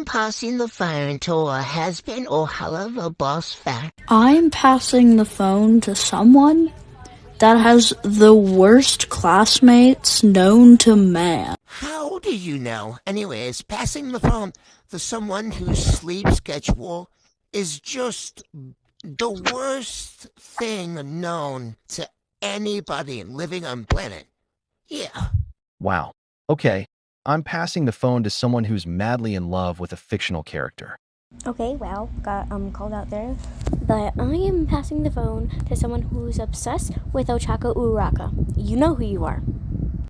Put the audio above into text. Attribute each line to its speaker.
Speaker 1: passing the phone to a has-been or however boss fact.
Speaker 2: I'm passing the phone to someone that has the worst classmates known to man.
Speaker 1: How do you know? Anyways, passing the phone to someone whose sleep schedule is just the worst thing known to anybody living on planet. Yeah.
Speaker 3: Wow. Okay. I'm passing the phone to someone who's madly in love with a fictional character.
Speaker 4: Okay, well, got called out there. But I am passing the phone to someone who's obsessed with Ochaka Uraraka. You know who you are.